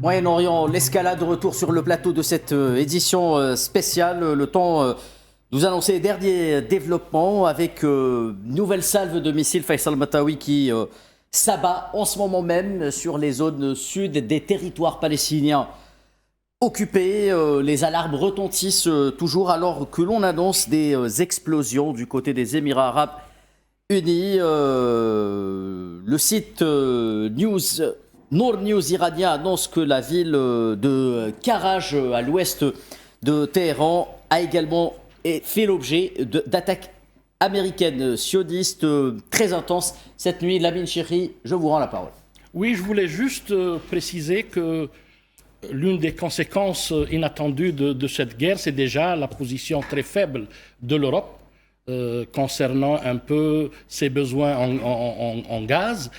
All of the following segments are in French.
Moyen-Orient, l'escalade, retour sur le plateau de cette édition spéciale. Le temps nous annoncer les derniers développements avec nouvelle salve de missiles Faisal Matawi qui s'abat en ce moment même sur les zones sud des territoires palestiniens occupés. Les alarmes retentissent toujours alors que l'on annonce des explosions du côté des Émirats arabes unis. Le site Nour News iranien annonce que la ville de Karaj, à l'ouest de Téhéran, a également fait l'objet d'attaques américaines sionistes très intenses cette nuit. Lamine Cheri, je vous rends la parole. Oui, je voulais juste préciser que l'une des conséquences inattendues de cette guerre, c'est déjà la position très faible de l'Europe concernant un peu ses besoins en gaz.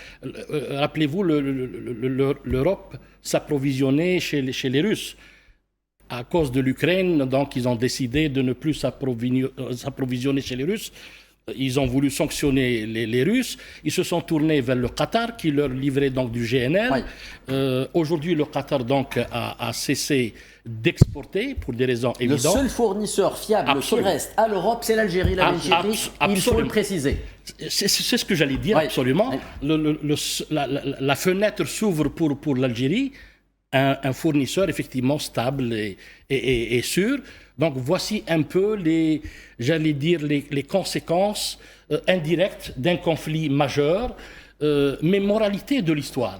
Rappelez-vous, l'Europe s'approvisionnait chez les Russes. À cause de l'Ukraine, donc ils ont décidé de ne plus s'approvisionner chez les Russes. Ils ont voulu sanctionner les Russes. Ils se sont tournés vers le Qatar qui leur livrait donc du GNL. Oui. Aujourd'hui, le Qatar donc a cessé d'exporter pour des raisons évidentes. Le seul fournisseur fiable qui reste à l'Europe, c'est l'Algérie. Il faut le préciser. C'est ce que j'allais dire, absolument. La fenêtre s'ouvre pour l'Algérie. Un fournisseur effectivement stable et sûr. Donc voici un peu les conséquences indirectes d'un conflit majeur, mais moralité de l'histoire.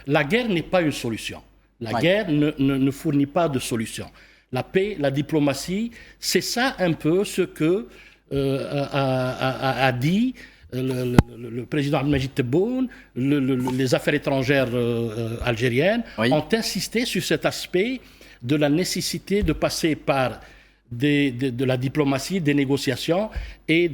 La guerre n'est pas une solution. La guerre ne fournit pas de solution. La paix, la diplomatie, c'est ça un peu ce que a dit le président Abdelmajid Tebboune, les affaires étrangères algériennes ont insisté sur cet aspect de la nécessité de passer par de la diplomatie, des négociations et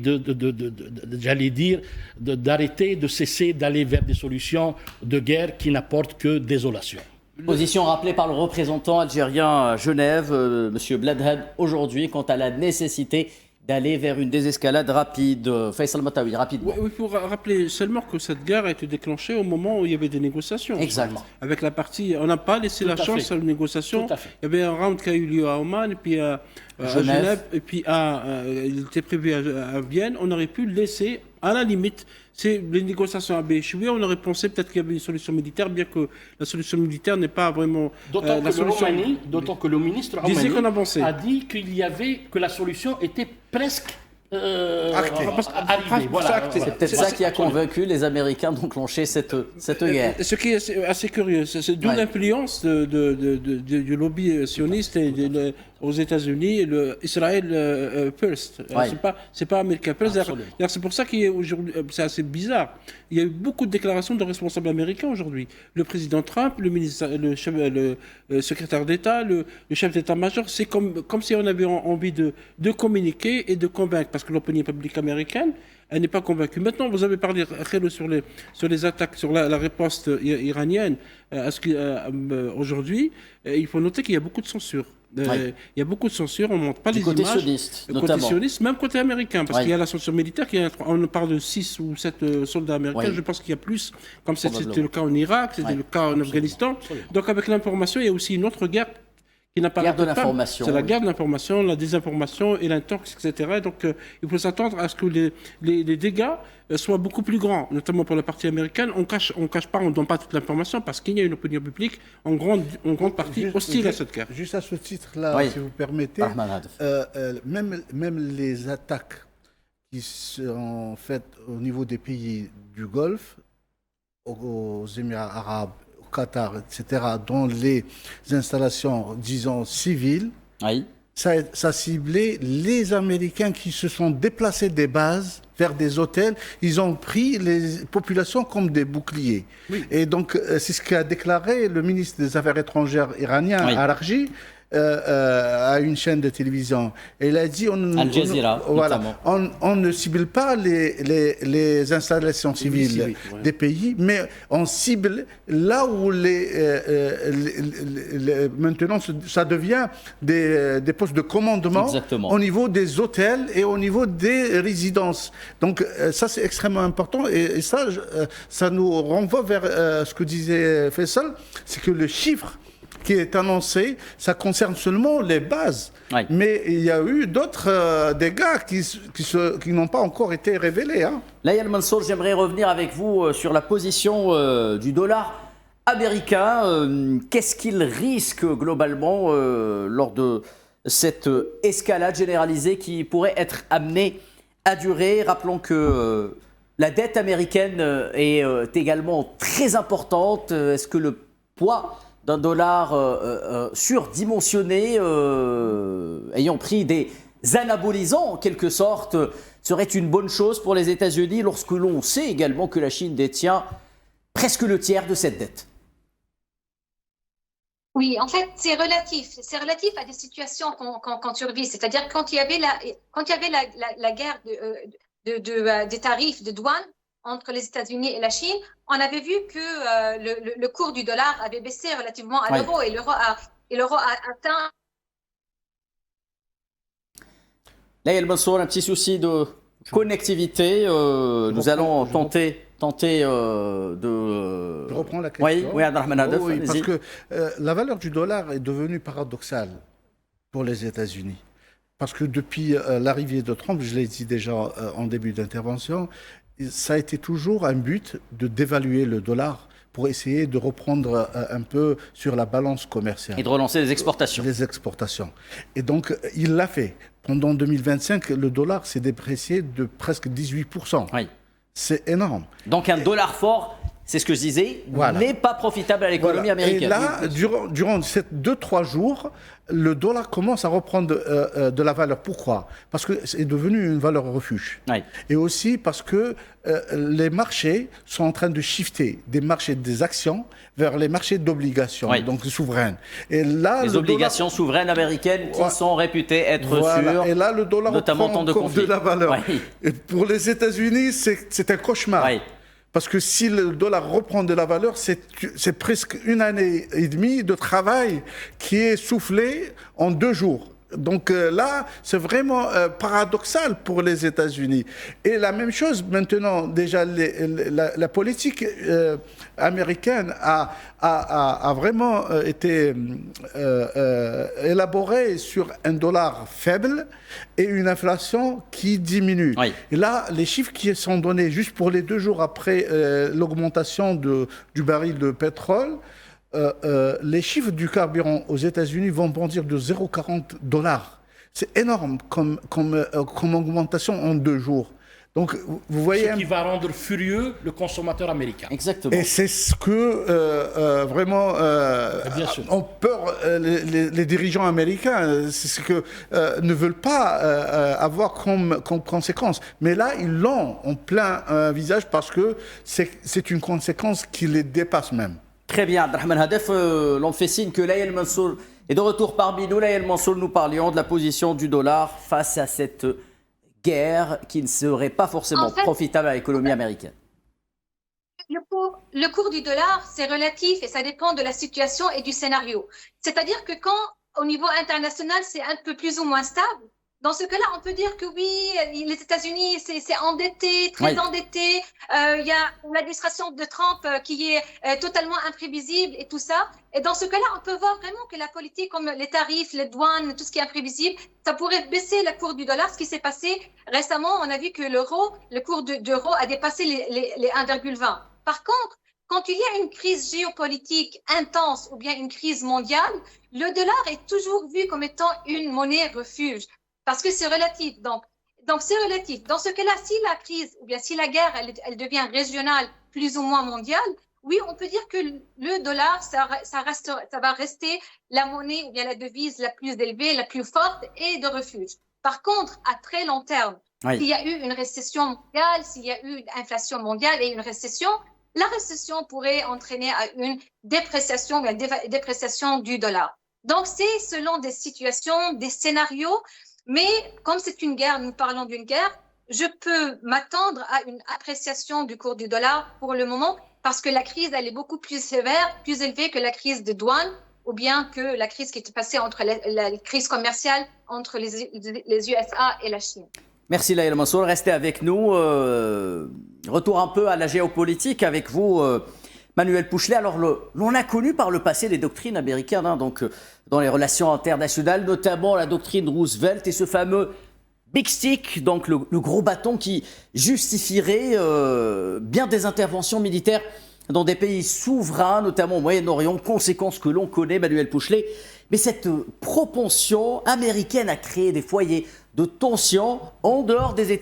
d'arrêter, de cesser d'aller vers des solutions de guerre qui n'apportent que désolation. Position rappelée par le représentant algérien à Genève, M. Bladhad, aujourd'hui, quant à la nécessité d'aller vers une désescalade rapide. Faisal Matawi, rapidement. Oui, pour rappeler seulement que cette guerre a été déclenchée au moment où il y avait des négociations. Exactement. Avec la partie, on n'a pas laissé la chance à une négociation. Tout à fait. Il y avait un round qui a eu lieu à Oman, et puis à Genève, et puis il était prévu à Vienne. On aurait pu laisser, à la limite, les négociations avaient échoué. On aurait pensé peut-être qu'il y avait une solution militaire, bien que la solution militaire n'est pas vraiment la solution. D'autant que le ministre Roumanie a dit que la solution était presque arrivée. Voilà. C'est peut-être ça qui a convaincu les Américains d'enclencher cette guerre. Ce qui est assez curieux, c'est d'où l'influence du lobby sioniste aux États-Unis, Israël First. C'est pas America First. C'est pour ça qu'aujourd'hui, c'est assez bizarre. Il y a eu beaucoup de déclarations de responsables américains aujourd'hui. Le président Trump, le secrétaire d'État, le chef d'état-major, c'est comme si on avait envie de communiquer et de convaincre, parce que l'opinion publique américaine, elle n'est pas convaincue. Maintenant, vous avez parlé sur les attaques, sur la riposte iranienne. Aujourd'hui, il faut noter qu'il y a beaucoup de censure. Il y a beaucoup de censure, on ne montre pas les images. Côté sioniste, même côté américain, parce qu'il y a la censure militaire, on parle de 6 ou 7 soldats américains, je pense qu'il y a plus, comme c'était le cas en Irak, c'était le cas en Afghanistan. Donc avec l'information, il y a aussi une autre guerre qui n'apparaît pas. C'est la guerre de l'information, la désinformation et l'intox, etc. Donc il faut s'attendre à ce que les dégâts soient beaucoup plus grands, notamment pour la partie américaine. On cache pas, on ne donne pas toute l'information parce qu'il y a une opinion publique en grande partie hostile à cette guerre. Juste à ce titre-là, si vous permettez, même les attaques qui sont faites au niveau des pays du Golfe, aux Émirats arabes, Qatar, etc., dont les installations, disons, civiles, ça ciblait les Américains qui se sont déplacés des bases vers des hôtels. Ils ont pris les populations comme des boucliers. Et donc, c'est ce qu'a déclaré le ministre des Affaires étrangères iranien, Araghchi. à une chaîne de télévision. Et il a dit Al Jazeera, on ne cible pas les installations civiles des pays, mais on cible là où maintenant ça devient des postes de commandement. Exactement. Au niveau des hôtels et au niveau des résidences. Donc ça c'est extrêmement important et ça nous renvoie vers ce que disait Faisal, c'est que le chiffre qui est annoncé, ça concerne seulement les bases. Oui. Mais il y a eu d'autres dégâts qui n'ont pas encore été révélés. Layal Mansour, j'aimerais revenir avec vous sur la position du dollar américain. Qu'est-ce qu'il risque globalement lors de cette escalade généralisée qui pourrait être amenée à durer? Rappelons que la dette américaine est également très importante. Est-ce que le poids d'un dollar surdimensionné, ayant pris des anabolisants en quelque sorte, serait une bonne chose pour les États-Unis lorsque l'on sait également que la Chine détient presque le tiers de cette dette? Oui, en fait, c'est relatif. C'est relatif à des situations qu'on survit. C'est-à-dire quand il y avait la guerre des tarifs de douane entre les États-Unis et la Chine, on avait vu que le cours du dollar avait baissé relativement à l'euro et l'euro a atteint... Layal Mansour, un petit souci de connectivité. Nous allons tenter de... Je reprends la question. Oui, Abdelrahman Hadef, oui, parce que la valeur du dollar est devenue paradoxale pour les États-Unis. Parce que depuis l'arrivée de Trump, je l'ai dit déjà en début d'intervention, ça a été toujours un but de dévaluer le dollar pour essayer de reprendre un peu sur la balance commerciale. Et de relancer les exportations. Les exportations. Et donc, il l'a fait. Pendant 2025, le dollar s'est déprécié de presque 18%. Oui. C'est énorme. Donc un dollar fort, c'est ce que je disais, n'est pas profitable à l'économie américaine. Et là, durant ces 2-3 jours, le dollar commence à reprendre de la valeur. Pourquoi? Parce que c'est devenu une valeur refuge. Oui. Et aussi parce que les marchés sont en train de shifter des marchés des actions vers les marchés d'obligations, donc souveraines. Et là, les obligations souveraines américaines qui sont réputées être sûres, et là, le dollar notamment prend encore de la valeur. Et pour les États-Unis, c'est un cauchemar. Parce que si le dollar reprend de la valeur, c'est presque une année et demie de travail qui est soufflé en 2 jours. Donc là, c'est vraiment paradoxal pour les États-Unis. Et la même chose maintenant, déjà, la politique américaine a vraiment été élaborée sur un dollar faible et une inflation qui diminue. Et là, les chiffres qui sont donnés juste pour les 2 jours après l'augmentation du baril de pétrole, les chiffres du carburant aux États-Unis vont bondir de 0,40 $. C'est énorme comme augmentation en 2 jours. Donc, vous voyez... Ce qui va rendre furieux le consommateur américain. Exactement. Et c'est ce que vraiment ont peur les dirigeants américains. C'est ce que ne veulent pas avoir comme conséquence. Mais là, ils l'ont en plein visage parce que c'est une conséquence qui les dépasse même. Très bien, Abdelrahman Hadef, l'on fait signe que Layal Mansour est de retour parmi nous. Layal Mansour, nous parlions de la position du dollar face à cette guerre qui ne serait pas forcément profitable à l'économie américaine. Le cours du dollar, c'est relatif et ça dépend de la situation et du scénario. C'est-à-dire que quand, au niveau international, c'est un peu plus ou moins stable, dans ce cas-là, on peut dire que oui, les États-Unis, c'est endetté, très endetté. Il y a l'administration de Trump qui est totalement imprévisible et tout ça. Et dans ce cas-là, on peut voir vraiment que la politique, comme les tarifs, les douanes, tout ce qui est imprévisible, ça pourrait baisser le cours du dollar. Ce qui s'est passé récemment, on a vu que le cours d'euro a dépassé les 1,20. Par contre, quand il y a une crise géopolitique intense ou bien une crise mondiale, le dollar est toujours vu comme étant une monnaie refuge. Parce que c'est relatif. Donc c'est relatif. Dans ce cas-là, si la crise ou bien si la guerre, elle devient régionale, plus ou moins mondiale, oui, on peut dire que le dollar, ça va rester la monnaie ou bien la devise la plus élevée, la plus forte et de refuge. Par contre, à très long terme, s'il y a eu une récession mondiale, s'il y a eu une inflation mondiale et une récession, la récession pourrait entraîner à une dépréciation du dollar. Donc, c'est selon des situations, des scénarios, mais comme c'est une guerre, nous parlons d'une guerre, je peux m'attendre à une appréciation du cours du dollar pour le moment, parce que la crise, elle est beaucoup plus sévère, plus élevée que la crise de douane, ou bien que la crise qui était passée entre la crise commerciale entre les USA et la Chine. Merci Laïla Mansour, restez avec nous. Retour un peu à la géopolitique avec vous, Manuel Pouchelet. Alors, l'on a connu par le passé les doctrines américaines, donc, dans les relations internationales, notamment la doctrine Roosevelt et ce fameux Big Stick, donc le gros bâton qui justifierait bien des interventions militaires dans des pays souverains, notamment au Moyen-Orient, conséquence que l'on connaît, Manuel Pouchelet. Mais cette propension américaine à créer des foyers de tension en dehors des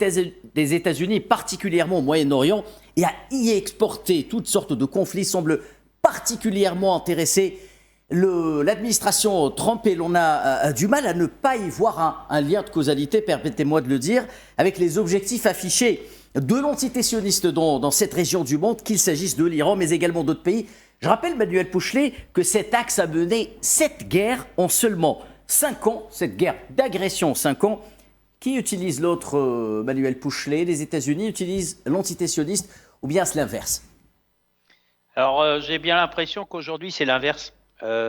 États-Unis, particulièrement au Moyen-Orient, et à y exporter toutes sortes de conflits semble particulièrement intéresser l'administration Trump, et l'on a du mal à ne pas y voir un lien de causalité, permettez-moi de le dire, avec les objectifs affichés de l'entité sioniste dans cette région du monde, qu'il s'agisse de l'Iran, mais également d'autres pays. Je rappelle, Manuel Pouchelet, que cet axe a mené 7 guerres en seulement 5 ans, cette guerre d'agression en 5 ans. Qui utilise l'autre, Manuel Pouchelet? Les États-Unis utilisent l'entité sioniste, ou bien c'est l'inverse? Alors, j'ai bien l'impression qu'aujourd'hui, c'est l'inverse.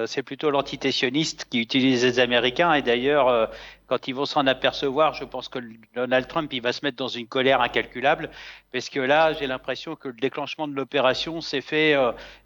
C'est plutôt l'entité sioniste qui utilise les Américains. Et d'ailleurs, quand ils vont s'en apercevoir, je pense que Donald Trump, il va se mettre dans une colère incalculable. Parce que là, j'ai l'impression que le déclenchement de l'opération s'est fait,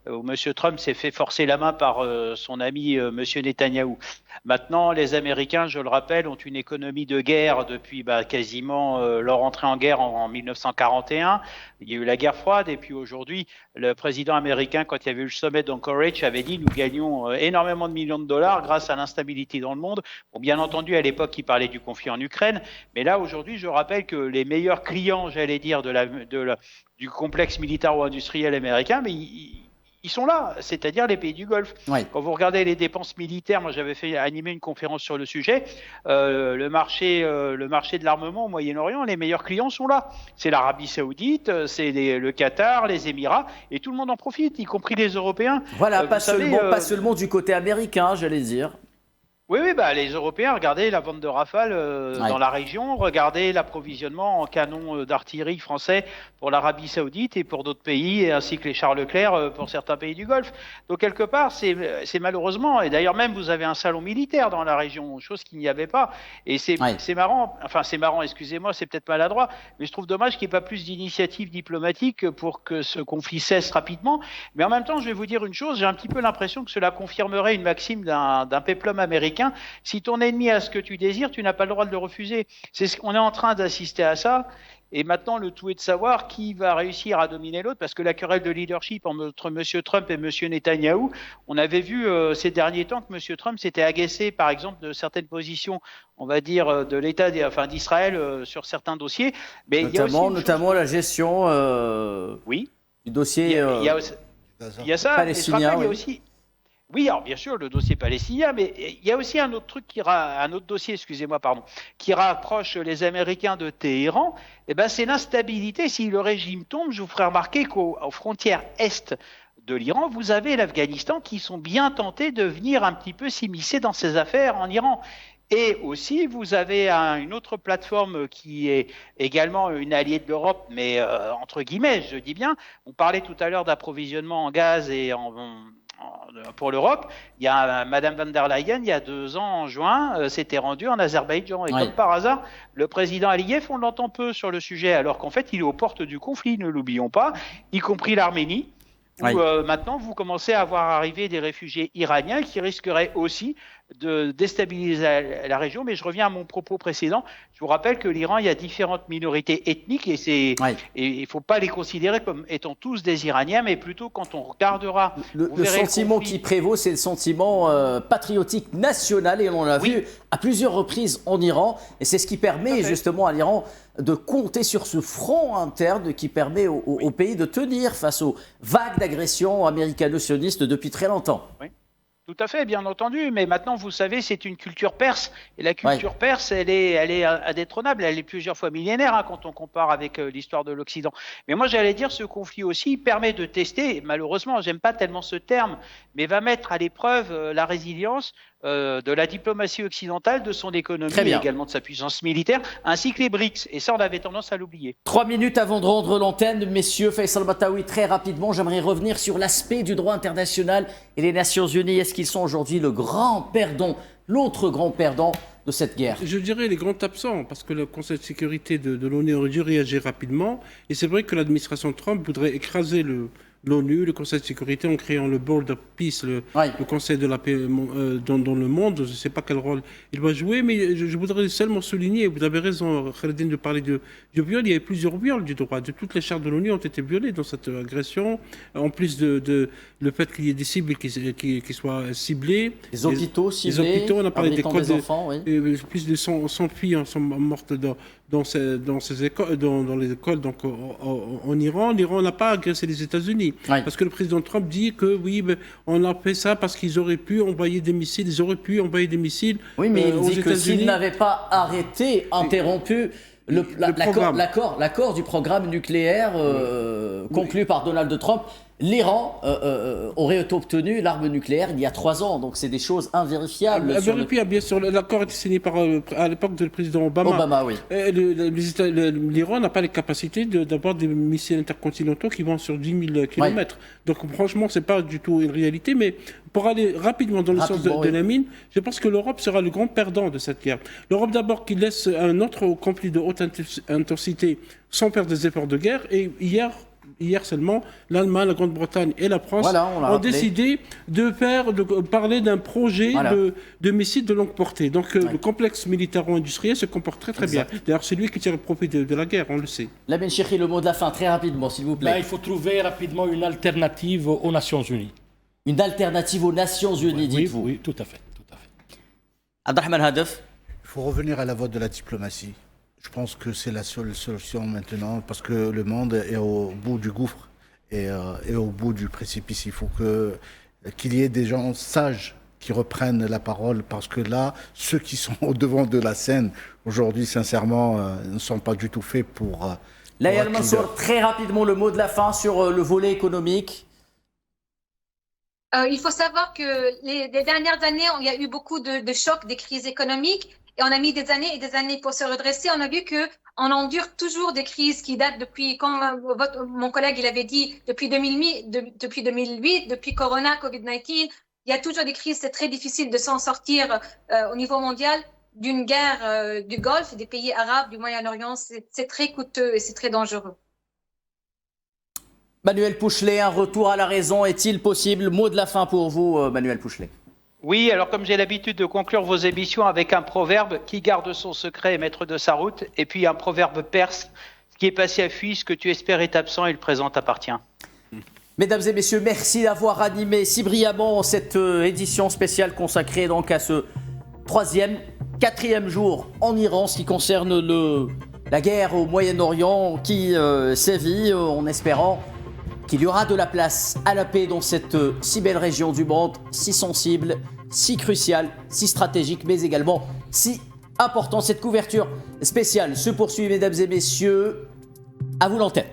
où M. Trump s'est fait forcer la main par son ami M. Netanyahou. Maintenant, les Américains, je le rappelle, ont une économie de guerre depuis quasiment leur entrée en guerre en 1941. Il y a eu la guerre froide, et puis aujourd'hui, le président américain, quand il y avait eu le sommet d'Anchorage, avait dit « Nous gagnons énormément de millions de dollars grâce à l'instabilité dans le monde ». Bon, bien entendu, à l'époque, il parlait du conflit en Ukraine, mais là, aujourd'hui, je rappelle que les meilleurs clients, j'allais dire, du complexe militaire ou industriel américain, mais ils sont là, c'est-à-dire les pays du Golfe. Oui. Quand vous regardez les dépenses militaires, moi j'avais animé une conférence sur le sujet, le marché de l'armement au Moyen-Orient, les meilleurs clients sont là. C'est l'Arabie Saoudite, c'est le Qatar, les Émirats, et tout le monde en profite, y compris les Européens. Voilà, pas seulement du côté américain, j'allais dire. Oui, les Européens, regardez la vente de Rafale dans la région, regardez l'approvisionnement en canons d'artillerie français pour l'Arabie Saoudite et pour d'autres pays, ainsi que les chars Leclerc pour certains pays du Golfe. Donc quelque part, c'est malheureusement, et d'ailleurs même vous avez un salon militaire dans la région, chose qu'il n'y avait pas. Et c'est marrant, excusez-moi, c'est peut-être maladroit, mais je trouve dommage qu'il n'y ait pas plus d'initiatives diplomatiques pour que ce conflit cesse rapidement. Mais en même temps, je vais vous dire une chose, j'ai un petit peu l'impression que cela confirmerait une maxime d'un péplum américain. Si ton ennemi a ce que tu désires, tu n'as pas le droit de le refuser. On est en train d'assister à ça. Et maintenant, le tout est de savoir qui va réussir à dominer l'autre, parce que la querelle de leadership entre M. Trump et M. Netanyahou, on avait vu ces derniers temps que M. Trump s'était agacé, par exemple, de certaines positions, on va dire, de l'État d'Israël sur certains dossiers. Mais notamment la gestion du dossier il y a ça, palestinien. Il y a aussi... Oui, alors bien sûr, le dossier palestinien, mais il y a aussi un autre dossier, qui rapproche les Américains de Téhéran. C'est l'instabilité. Si le régime tombe, je vous ferai remarquer qu'aux frontières est de l'Iran, vous avez l'Afghanistan qui sont bien tentés de venir un petit peu s'immiscer dans ces affaires en Iran. Et aussi, vous avez une autre plateforme qui est également une alliée de l'Europe, mais entre guillemets, je dis bien. On parlait tout à l'heure d'approvisionnement en gaz et pour l'Europe. Il y a Madame van der Leyen, il y a 2 ans, en juin, s'était rendue en Azerbaïdjan. Et comme par hasard, le président Aliyev, on l'entend peu sur le sujet, alors qu'en fait, il est aux portes du conflit, ne l'oublions pas, y compris l'Arménie, où maintenant, vous commencez à voir arriver des réfugiés iraniens qui risqueraient aussi de déstabiliser la région. Mais je reviens à mon propos précédent. Je vous rappelle que l'Iran, il y a différentes minorités ethniques et il ne faut pas les considérer comme étant tous des Iraniens, mais plutôt quand on regardera... Le sentiment qui prévaut, c'est le sentiment patriotique national, et on l'a vu à plusieurs reprises en Iran. Et c'est ce qui permet justement à l'Iran de compter sur ce front interne qui permet au pays de tenir face aux vagues d'agression américano-sionistes depuis très longtemps. Oui. Tout à fait, bien entendu, mais maintenant, vous savez, c'est une culture perse, et la culture perse, elle est indétrônable, elle est plusieurs fois millénaire quand on compare avec l'histoire de l'Occident. Mais moi, j'allais dire, ce conflit aussi permet de tester, malheureusement, j'aime pas tellement ce terme, mais va mettre à l'épreuve la résilience de la diplomatie occidentale, de son économie et également de sa puissance militaire, ainsi que les BRICS. Et ça, on avait tendance à l'oublier. 3 minutes avant de rendre l'antenne, messieurs, Faisal Bataoui, très rapidement, j'aimerais revenir sur l'aspect du droit international et les Nations Unies. Est-ce qu'ils sont aujourd'hui le grand perdant, l'autre grand perdant de cette guerre? Je dirais les grands absents, parce que le Conseil de sécurité de l'ONU aurait dû réagir rapidement. Et c'est vrai que l'administration Trump voudrait écraser l'ONU, le Conseil de sécurité, en créant le Board of Peace, le Conseil de la paix dans le monde. Je ne sais pas quel rôle il va jouer, mais je voudrais seulement souligner, vous avez raison, Khalidine, de parler de viol. Il y a eu plusieurs viols du droit. Toutes les chartes de l'ONU ont été violées dans cette agression. En plus de le fait qu'il y ait des cibles qui soient ciblées. Les hôpitaux ciblés. Les hôpitaux, on a parlé des codes enfants, plus de 100 filles sont mortes dans les écoles, donc en Iran. L'Iran n'a pas agressé les États-Unis. Parce que le président Trump dit que on a fait ça parce qu'ils auraient pu envoyer des missiles. Oui, mais il dit que s'ils n'avaient pas arrêté, interrompu l'accord du programme nucléaire conclu par Donald Trump, l'Iran aurait obtenu l'arme nucléaire il y a 3 ans. Donc c'est des choses invérifiables. Bien sûr, l'accord a été signé à l'époque du président Obama. Oui. L'Iran n'a pas les capacités d'avoir des missiles intercontinentaux qui vont sur 10 000 km. Donc franchement, c'est pas du tout une réalité. Mais pour aller rapidement dans le sens de la mine, je pense que l'Europe sera le grand perdant de cette guerre. L'Europe d'abord qui laisse un autre conflit de haute intensité sans faire des efforts de guerre. Et hier seulement, l'Allemagne, la Grande-Bretagne et la France ont décidé de parler d'un projet de missiles de longue portée. Donc le complexe militaro-industriel se comporte très très bien. D'ailleurs, c'est lui qui tire le profit de la guerre, on le sait. Lamine Chekhi, le mot de la fin, très rapidement, s'il vous plaît. Il faut trouver rapidement une alternative aux Nations Unies. Une alternative aux Nations Unies, dites-vous. Oui, tout à fait. Abdelrahman Hadef. Il faut revenir à la voie de la diplomatie. Je pense que c'est la seule solution maintenant parce que le monde est au bout du gouffre et au bout du précipice. Il faut qu'il y ait des gens sages qui reprennent la parole parce que là, ceux qui sont au devant de la scène aujourd'hui, sincèrement, ne sont pas du tout faits pour... Laïa Al-Mansour, très rapidement le mot de la fin sur le volet économique. Il faut savoir que les dernières années, il y a eu beaucoup de chocs, des crises économiques. Et on a mis des années et des années pour se redresser. On a vu qu'on endure toujours des crises qui datent depuis, comme mon collègue il avait dit, depuis 2008, depuis Corona, Covid-19. Il y a toujours des crises. C'est très difficile de s'en sortir au niveau mondial d'une guerre du Golfe, des pays arabes, du Moyen-Orient. C'est très coûteux et c'est très dangereux. Manuel Pouchelet, un retour à la raison est-il possible? Mot de la fin pour vous, Manuel Pouchelet. Oui, alors comme j'ai l'habitude de conclure vos émissions avec un proverbe, qui garde son secret est maître de sa route, et puis un proverbe perse, ce qui est passé à fuit, ce que tu espères est absent et le présent t'appartient. Mesdames et messieurs, merci d'avoir animé si brillamment cette édition spéciale consacrée donc à ce 4e jour en Iran, ce qui concerne la guerre au Moyen-Orient qui sévit, en espérant qu'il y aura de la place à la paix dans cette si belle région du monde, si sensible, si cruciale, si stratégique, mais également si importante. Cette couverture spéciale se poursuit, mesdames et messieurs. À vous l'antenne.